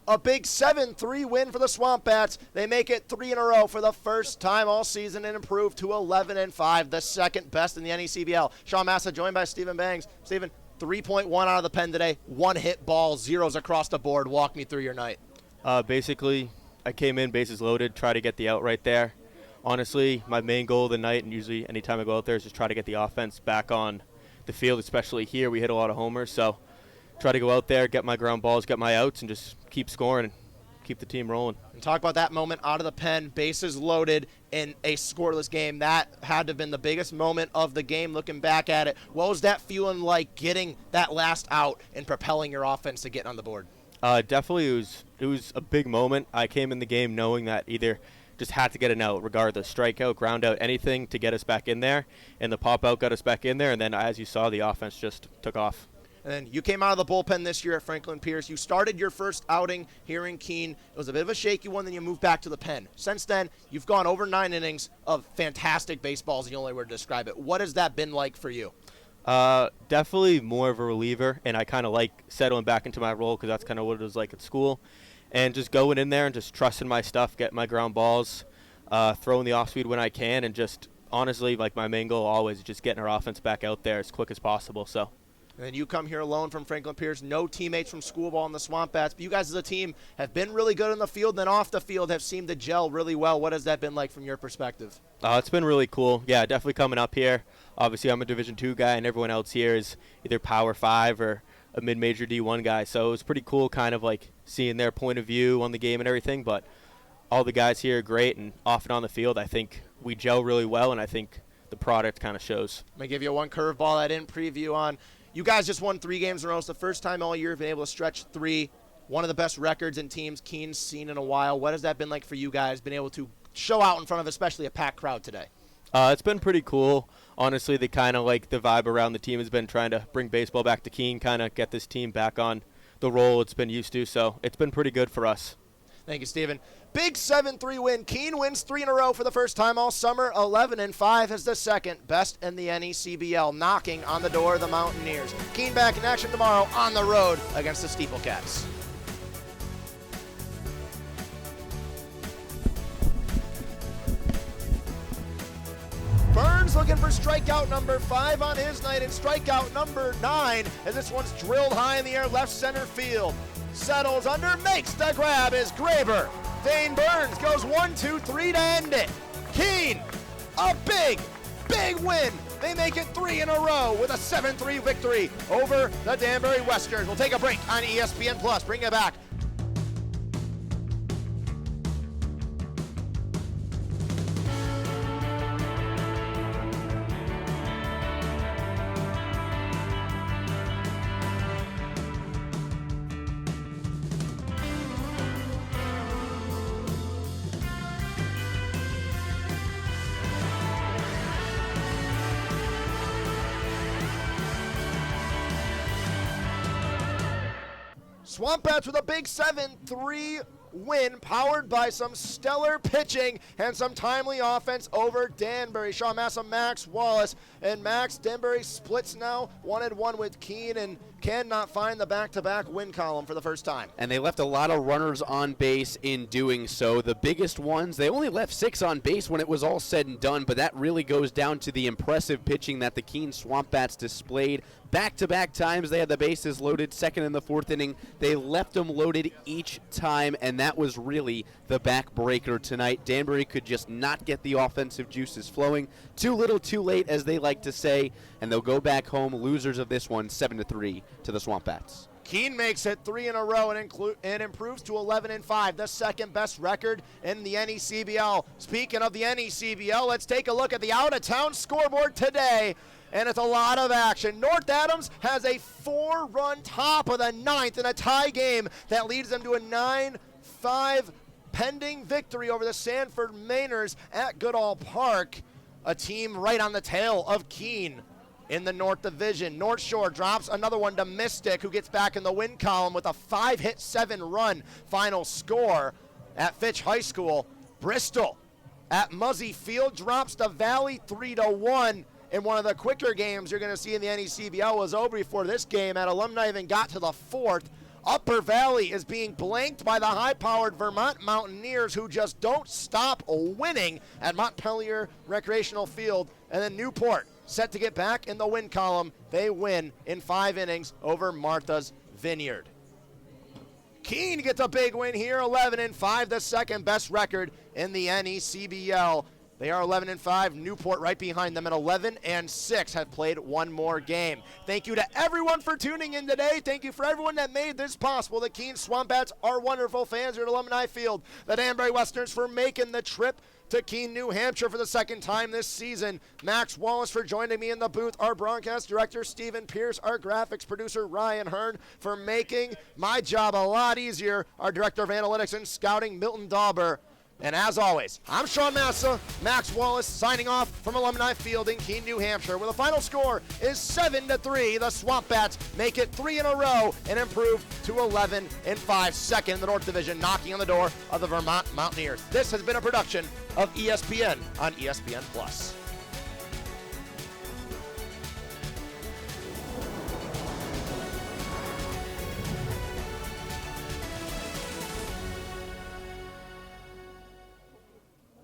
A big 7-3 win for the Swamp Bats. They make it 3 in a row for the first time all season and improve to 11-5, the second best in the NECBL. Sean Massa joined by Stephen Bangs. Stephen, 3.1 out of the pen today, 1 hit ball, zeros across the board. Walk me through your night. Basically, I came in bases loaded, try to get the out right there. Honestly, my main goal of the night, and usually anytime I go out there, is just try to get the offense back on the field, especially here. We hit a lot of homers, so try to go out there, get my ground balls, get my outs, and just keep scoring and keep the team rolling. And talk about that moment out of the pen, bases loaded in a scoreless game. That had to have been the biggest moment of the game looking back at it. What was that feeling like getting that last out and propelling your offense to get on the board? Definitely it was a big moment. I came in the game knowing that either just had to get an out, regardless, strikeout, ground out, anything to get us back in there. And the pop out got us back in there, and then as you saw, the offense just took off. And then you came out of the bullpen this year at Franklin Pierce. You started your first outing here in Keene. It was a bit of a shaky one, then you moved back to the pen. Since then, you've gone over 9 innings of fantastic baseball is the only word to describe it. What has that been like for you? Definitely more of a reliever, and I kind of like settling back into my role because that's kind of what it was like at school. And just going in there and just trusting my stuff, getting my ground balls, throwing the off-speed when I can, and just honestly, like my main goal always is just getting our offense back out there as quick as possible. So. And then you come here alone from Franklin Pierce, no teammates from school ball in the Swamp Bats. But you guys as a team have been really good on the field, then off the field have seemed to gel really well. What has that been like from your perspective? It's been really cool. Yeah, definitely coming up here. Obviously, I'm a Division II guy, and everyone else here is either Power 5 or a mid-major D1 guy. So it was pretty cool kind of like seeing their point of view on the game and everything. But all the guys here are great, and off and on the field, I think we gel really well, and I think the product kind of shows. I'm going to give you one curveball I didn't preview on. You guys just won 3 games in a row. It's the first time all year you've been able to stretch 3. One of the best records in teams Keene's seen in a while. What has that been like for you guys, been able to show out in front of especially a packed crowd today? It's been pretty cool. Honestly, the kind of like the vibe around the team has been trying to bring baseball back to Keene, kind of get this team back on the roll it's been used to. So it's been pretty good for us. Thank you, Stephen. Big 7-3 win. Keene wins 3 in a row for the first time all summer. 11-5 is the second best in the NECBL, knocking on the door of the Mountaineers. Keene back in action tomorrow on the road against the Steeplecats. Burns looking for strikeout number 5 on his night, and strikeout number 9 as this one's drilled high in the air left center field. Settles under, makes the grab is Graber. Dane Burns goes 1-2-3 to end it. Keene, a big win. They make it 3 in a row with a 7-3 victory over the Danbury Westerns. We'll take a break on ESPN Plus. Bring it back. Swamp Bats with a big 7-3 win, powered by some stellar pitching and some timely offense over Danbury. Sean Massa, Max Wallace, and Max Danbury splits now 1-1 with Keene and cannot find the back-to-back win column for the first time. And they left a lot of runners on base in doing so. The biggest ones, they only left 6 on base when it was all said and done, but that really goes down to the impressive pitching that the Keene Swamp Bats displayed. Back-to-back times they had the bases loaded, second and the 4th inning. They left them loaded each time, and that was really the backbreaker tonight. Danbury could just not get the offensive juices flowing. Too little, too late, as they like to say, and they'll go back home losers of this one, 7-3 to the Swamp Bats. Keene makes it 3 in a row and improves to 11-5, the second best record in the NECBL. Speaking of the NECBL, let's take a look at the out-of-town scoreboard today, and it's a lot of action. North Adams has a 4-run top of the 9th in a tie game that leads them to a 9-5 pending victory over the Sanford Mainers at Goodall Park, a team right on the tail of Keene. In the North Division, North Shore drops another one to Mystic, who gets back in the win column with a 5-hit, 7-run final score at Fitch High School. Bristol at Muzzy Field drops to Valley 3-1. In one of the quicker games you're going to see in the NECBL was over before this game, and Alumni even got to the 4th. Upper Valley is being blanked by the high-powered Vermont Mountaineers, who just don't stop winning at Montpelier Recreational Field. And then Newport set to get back in the win column. They win in 5 innings over Martha's Vineyard. Keene gets a big win here, 11-5, the second best record in the NECBL. They are 11-5. Newport right behind them at 11-6 have played one more game. Thank you to everyone for tuning in today. Thank you for everyone that made this possible. The Keene Swamp Bats are wonderful fans here at Alumni Field. The Danbury Westerns for making the trip to Keene, New Hampshire for the second time this season. Max Wallace for joining me in the booth. Our broadcast director, Stephen Pierce. Our graphics producer, Ryan Hearn, for making my job a lot easier. Our director of analytics and scouting, Milton Dauber. And as always, I'm Sean Massa, Max Wallace signing off from Alumni Field in Keene, New Hampshire, where the final score is 7-3. The Swamp Bats make it 3 in a row and improve to 11-5, second in the North Division, knocking on the door of the Vermont Mountaineers. This has been a production of ESPN on ESPN+.